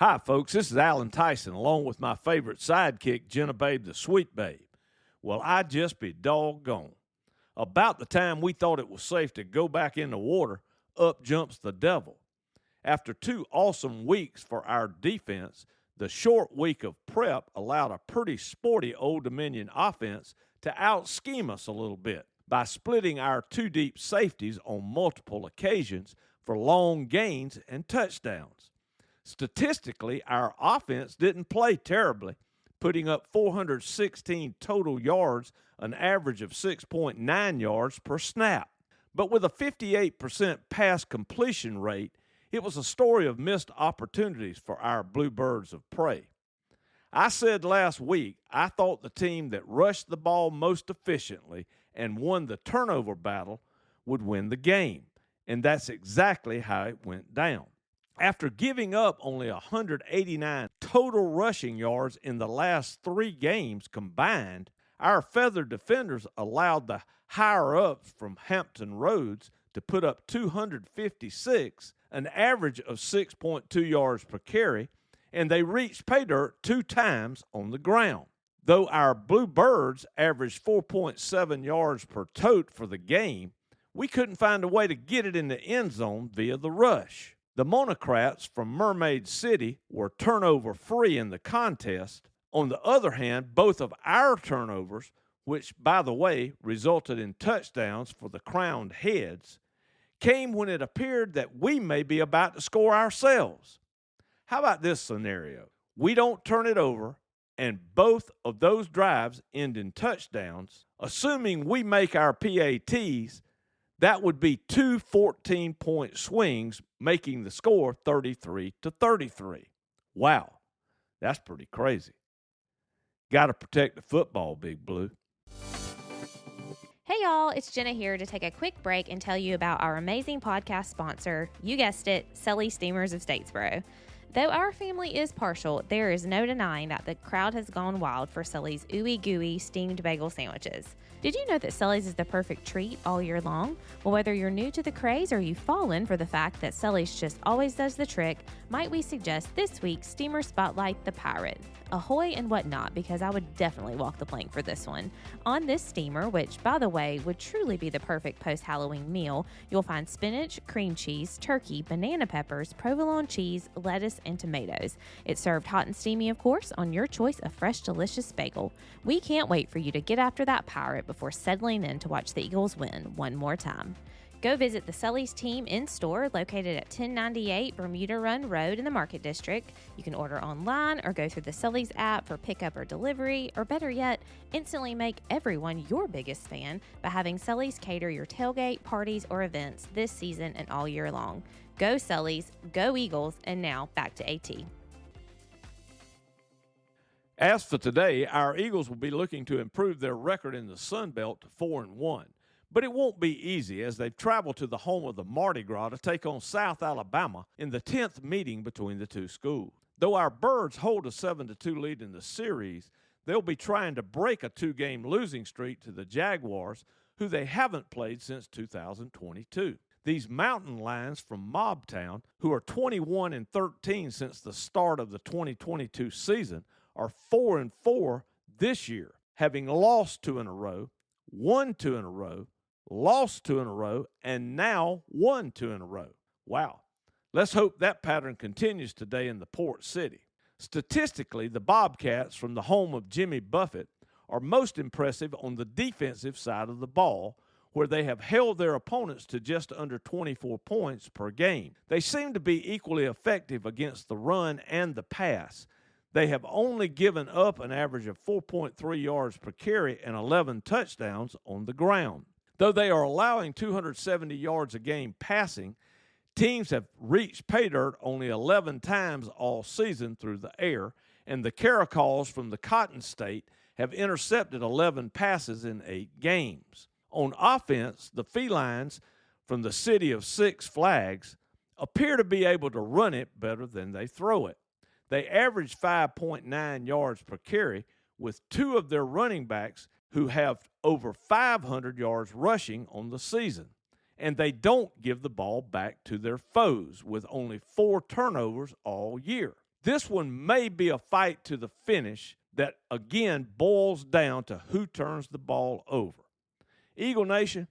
Hi, folks. This is Alan Tyson, along with my favorite sidekick, Jenna Babe, the Sweet Babe. Well, I'd just be doggone. About the time we thought it was safe to go back in the water, up jumps the devil. After 2 awesome weeks for our defense, the short week of prep allowed a pretty sporty Old Dominion offense to out-scheme us a little bit by splitting our 2 deep safeties on multiple occasions for long gains and touchdowns. Statistically, our offense didn't play terribly, putting up 416 total yards, an average of 6.9 yards per snap. But with a 58% pass completion rate, it was a story of missed opportunities for our Bluebirds of prey. I said last week I thought the team that rushed the ball most efficiently and won the turnover battle would win the game, and that's exactly how it went down. After giving up only 189 total rushing yards in the last 3 games combined, our feathered defenders allowed the higher-ups from Hampton Roads to put up 256, an average of 6.2 yards per carry, and they reached pay dirt 2 times on the ground. Though our Bluebirds averaged 4.7 yards per tote for the game, we couldn't find a way to get it in the end zone via the rush. The Monocrats from Mermaid City were turnover-free in the contest. On the other hand, both of our turnovers, which, by the way, resulted in touchdowns for the crowned heads, came when it appeared that we may be about to score ourselves. How about this scenario? We don't turn it over, and both of those drives end in touchdowns. Assuming we make our PATs, that would be 2 14-point swings, making the score 33-33. Wow, that's pretty crazy. Got to protect the football, Big Blue. Hey y'all, it's Jenna here to take a quick break and tell you about our amazing podcast sponsor, you guessed it, Sully Steamers of Statesboro. Though our family is partial, there is no denying that the crowd has gone wild for Sully's ooey gooey steamed bagel sandwiches. Did you know that Sully's is the perfect treat all year long? Well, whether you're new to the craze or you've fallen for the fact that Sully's just always does the trick, might we suggest this week's Steamer Spotlight the Pirate? Ahoy and whatnot, because I would definitely walk the plank for this one. On this steamer, which, by the way, would truly be the perfect post-Halloween meal, you'll find spinach, cream cheese, turkey, banana peppers, provolone cheese, lettuce, and tomatoes. It's served hot and steamy, of course, on your choice of fresh, delicious bagel. We can't wait for you to get after that pirate before settling in to watch the Eagles win one more time. Go visit the Sully's team in-store located at 1098 Bermuda Run Road in the Market District. You can order online or go through the Sully's app for pickup or delivery, or better yet, instantly make everyone your biggest fan by having Sully's cater your tailgate, parties, or events this season and all year long. Go Sully's, go Eagles, and now back to AT. As for today, our Eagles will be looking to improve their record in the Sun Belt to 4-1. But it won't be easy as they've traveled to the home of the Mardi Gras to take on South Alabama in the 10th meeting between the 2 schools. Though our Birds hold a 7-2 lead in the series, they'll be trying to break a 2-game losing streak to the Jaguars, who they haven't played since 2022. These Mountain Lions from Mobtown, who are 21-13 since the start of the 2022 season, are 4-4 this year, having lost 2 in a row, won 2 in a row, lost 2 in a row, and now won 2 in a row. Wow. Let's hope that pattern continues today in the Port City. Statistically, the Bobcats from the home of Jimmy Buffett are most impressive on the defensive side of the ball, where they have held their opponents to just under 24 points per game. They seem to be equally effective against the run and the pass. They have only given up an average of 4.3 yards per carry and 11 touchdowns on the ground. Though they are allowing 270 yards a game passing, teams have reached pay dirt only 11 times all season through the air, and the Caracals from the Cotton State have intercepted 11 passes in 8 games. On offense, the Felines from the city of Six Flags appear to be able to run it better than they throw it. They average 5.9 yards per carry, with 2 of their running backs who have over 500 yards rushing on the season. And they don't give the ball back to their foes, with only 4 turnovers all year. This one may be a fight to the finish that, again, boils down to who turns the ball over. Eagle Nation,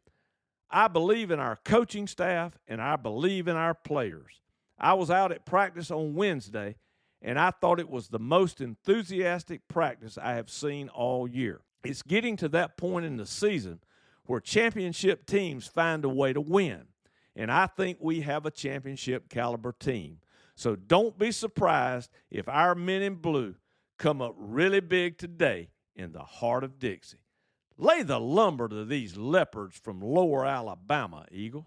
I believe in our coaching staff and I believe in our players. I was out at practice on Wednesday, and I thought it was the most enthusiastic practice I have seen all year. It's getting to that point in the season where championship teams find a way to win, and I think we have a championship caliber team. So don't be surprised if our men in blue come up really big today in the heart of Dixie. Lay the lumber to these leopards from Lower Alabama, Eagles.